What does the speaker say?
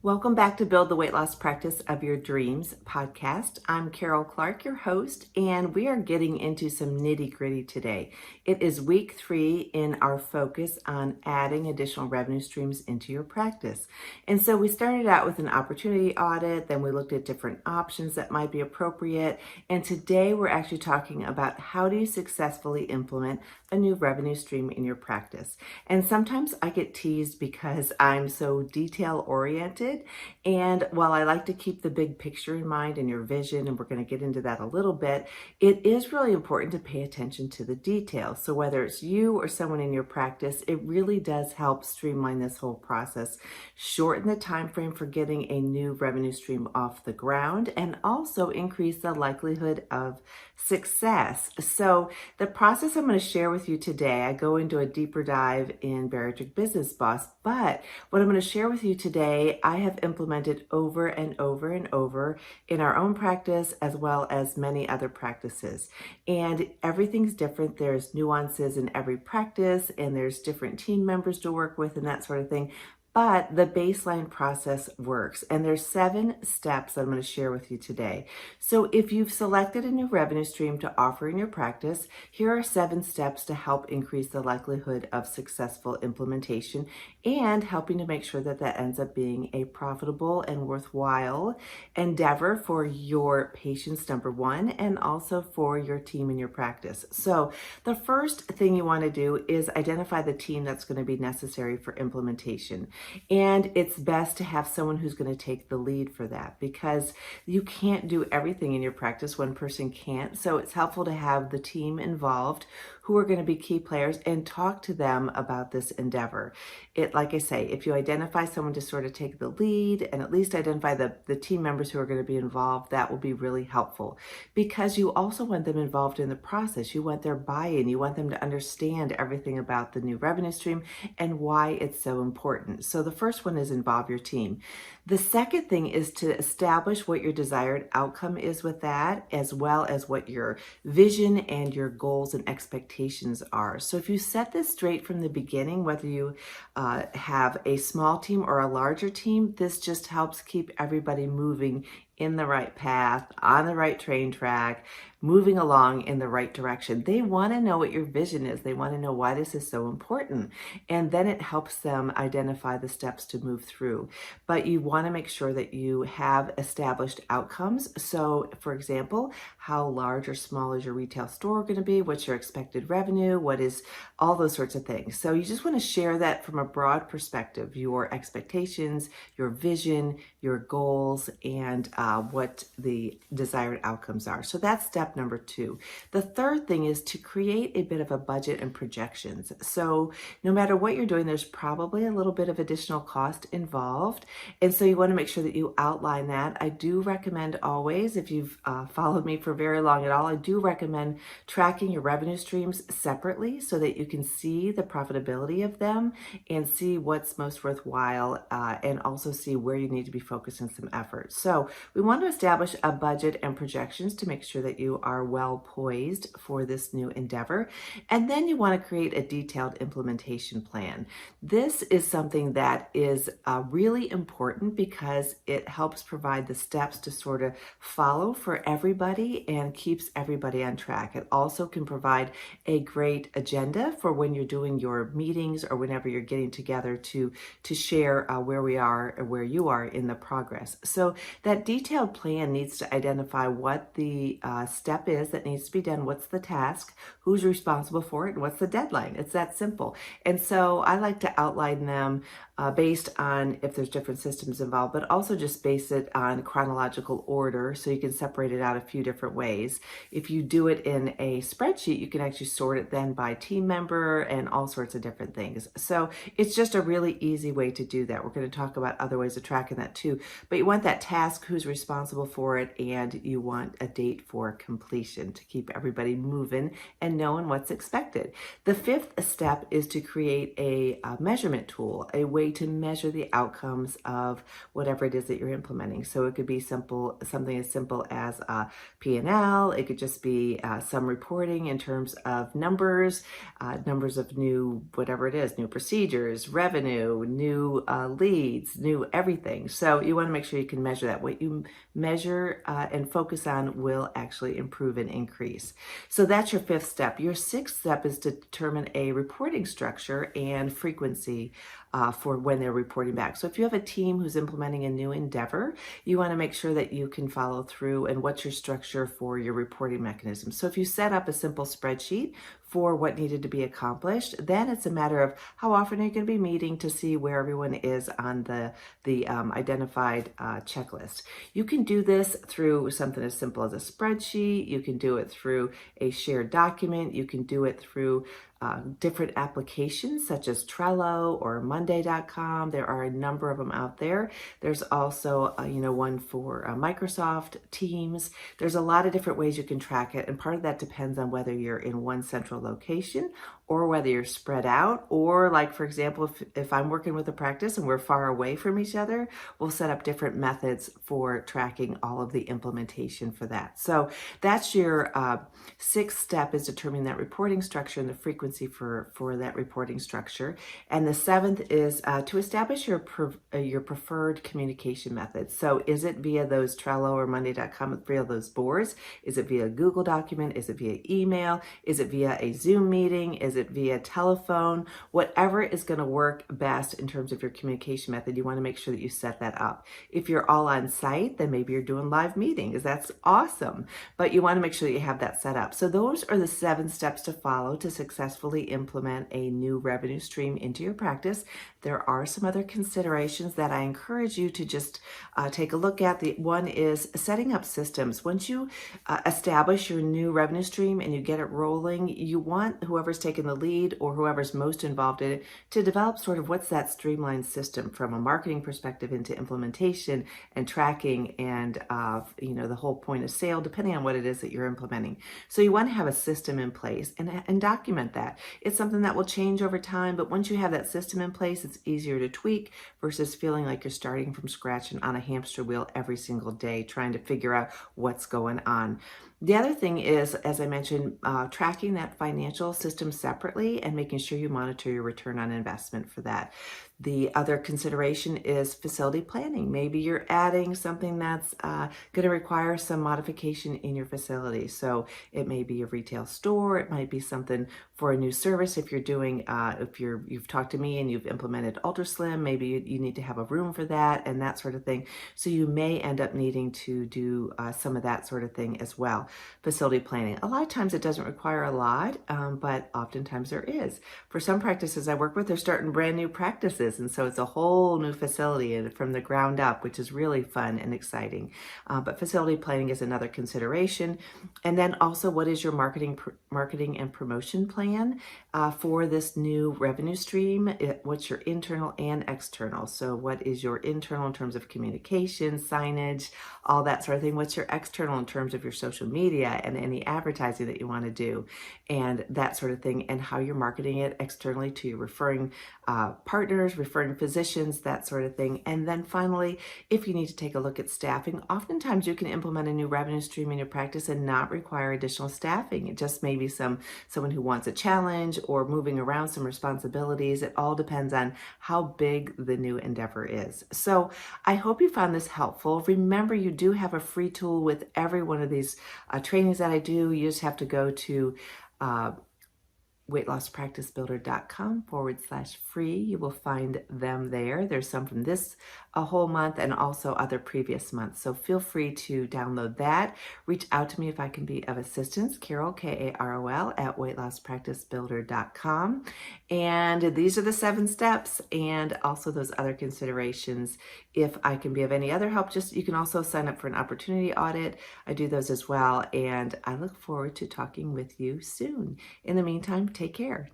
Welcome back to Build the Weight Loss Practice of Your Dreams podcast. I'm Carol Clark, your host, and we are getting into some nitty-gritty today. It is week 3 in our focus on adding additional revenue streams into your practice. And so we started out with an opportunity audit, then we looked at different options that might be appropriate, and today we're actually talking about how do you successfully implement a new revenue stream in your practice. And sometimes I get teased because I'm so detail-oriented. And while I like to keep the big picture in mind and your vision, and we're going to get into that a little bit, it is really important to pay attention to the details. So whether it's you or someone in your practice, it really does help streamline this whole process, shorten the time frame for getting a new revenue stream off the ground, and also increase the likelihood of success. So the process I'm going to share with you today, I go into a deeper dive in Bariatric Business Boss, but what I'm going to share with you today, I have implemented over and over and over in our own practice as well as many other practices. And everything's different. There's nuances in every practice and there's different team members to work with and that sort of thing. But the baseline process works. And there's 7 steps that I'm going to share with you today. So if you've selected a new revenue stream to offer in your practice, here are 7 steps to help increase the likelihood of successful implementation and helping to make sure that that ends up being a profitable and worthwhile endeavor for your patients, number 1, and also for your team in your practice. So the first thing you want to do is identify the team that's going to be necessary for implementation. And it's best to have someone who's going to take the lead for that because you can't do everything in your practice. One person can't. So it's helpful to have the team involved who are going to be key players and talk to them about this endeavor. Like I say, if you identify someone to sort of take the lead and at least identify the team members who are going to be involved, that will be really helpful because you also want them involved in the process. You want their buy-in. You want them to understand everything about the new revenue stream and why it's so important. So the first one is involve your team. The second thing is to establish what your desired outcome is with that, as well as what your vision and your goals and expectations are. So if you set this straight from the beginning, whether you have a small team or a larger team, this just helps keep everybody moving in the right path, on the right train track, moving along in the right direction. They want to know what your vision is. They want to know why this is so important. And then it helps them identify the steps to move through. But you want to make sure that you have established outcomes. So for example, how large or small is your retail store going to be? What's your expected revenue? What is all those sorts of things? So you just want to share that from a broad perspective, your expectations, your vision, your goals, and what the desired outcomes are. So that's step number 2. The third thing is to create a bit of a budget and projections. So no matter what you're doing, there's probably a little bit of additional cost involved. And so you want to make sure that you outline that. I do recommend always, if you've followed me for very long at all, I do recommend tracking your revenue streams separately so that you can see the profitability of them and see what's most worthwhile and also see where you need to be focusing some effort. So we want to establish a budget and projections to make sure that you are well poised for this new endeavor. And then you want to create a detailed implementation plan. This is something that is really important because it helps provide the steps to sort of follow for everybody and keeps everybody on track. It also can provide a great agenda for when you're doing your meetings or whenever you're getting together to share where we are or where you are in the progress. So that detailed plan needs to identify what the step is that needs to be done, what's the task, who's responsible for it, and what's the deadline. It's that simple. And so I like to outline them based on if there's different systems involved, but also just base it on chronological order so you can separate it out a few different ways. If you do it in a spreadsheet, you can actually sort it then by team member and all sorts of different things. So it's just a really easy way to do that. We're going to talk about other ways of tracking that too, but you want that task, who's responsible for it, and you want a date for completion to keep everybody moving and knowing what's expected. The fifth step is to create a measurement tool, a way to measure the outcomes of whatever it is that you're implementing. So it could be something as simple as P&L. It could just be some reporting in terms of numbers of new, whatever it is, new procedures, revenue, new leads, new everything. So you want to make sure you can measure that. What you measure and focus on will actually improve and increase. So that's your fifth step. Your sixth step is to determine a reporting structure and frequency for when they're reporting back. So if you have a team who's implementing a new endeavor, you want to make sure that you can follow through and what's your structure for your reporting mechanism. So if you set up a simple spreadsheet for what needed to be accomplished, then it's a matter of how often are you going to be meeting to see where everyone is on the identified checklist. You can do this through something as simple as a spreadsheet. You can do it through a shared document. You can do it through different applications such as Trello or Monday.com. There are a number of them out there. There's also, one for Microsoft Teams. There's a lot of different ways you can track it, and part of that depends on whether you're in one central location or whether you're spread out, or like, for example, if I'm working with a practice and we're far away from each other, we'll set up different methods for tracking all of the implementation for that. So that's your sixth step, is determining that reporting structure and the frequency for that reporting structure. And the seventh is to establish your preferred communication methods. So is it via those Trello or Monday.com, via those boards? Is it via Google document? Is it via email? Is it via a Zoom meeting? Is it via telephone? Whatever is going to work best in terms of your communication method, you want to make sure that you set that up. If you're all on site, then maybe you're doing live meetings. That's awesome. But you want to make sure that you have that set up. So those are the 7 steps to follow to successfully implement a new revenue stream into your practice. There are some other considerations that I encourage you to just take a look at. The one is setting up systems. Once you establish your new revenue stream and you get it rolling, you want whoever's taking the lead or whoever's most involved in it to develop sort of what's that streamlined system from a marketing perspective into implementation and tracking and the whole point of sale, depending on what it is that you're implementing. So you want to have a system in place and document that. It's something that will change over time, but once you have that system in place, it's easier to tweak versus feeling like you're starting from scratch and on a hamster wheel every single day trying to figure out what's going on. The other thing is, as I mentioned, tracking that financial system separately and making sure you monitor your return on investment for that. The other consideration is facility planning. Maybe you're adding something that's going to require some modification in your facility. So it may be a retail store. It might be something for a new service. If you're doing, you've talked to me and you've implemented UltraSlim, maybe you need to have a room for that and that sort of thing. So you may end up needing to do some of that sort of thing as well. Facility planning. A lot of times it doesn't require a lot, but oftentimes there is. For some practices I work with, they're starting brand new practices. And so it's a whole new facility and from the ground up, which is really fun and exciting. But facility planning is another consideration. And then also, what is your marketing and promotion plan for this new revenue stream? What's your internal and external? So what is your internal in terms of communication, signage, all that sort of thing? What's your external in terms of your social media and any advertising that you want to do and that sort of thing, and how you're marketing it externally to your referring partners, referring physicians, that sort of thing. And then finally, if you need to take a look at staffing, oftentimes you can implement a new revenue stream in your practice and not require additional staffing. It just may be someone who wants a challenge or moving around some responsibilities. It all depends on how big the new endeavor is. So I hope you found this helpful. Remember, you do have a free tool with every one of these trainings that I do. You just have to go to weightlosspracticebuilder.com/free. You will find them there. There's some from this whole month and also other previous months. So feel free to download that. Reach out to me if I can be of assistance. Carol, Karol, at weightlosspracticebuilder.com. And these are the 7 steps and also those other considerations. If I can be of any other help, you can also sign up for an opportunity audit. I do those as well. And I look forward to talking with you soon. In the meantime, take care.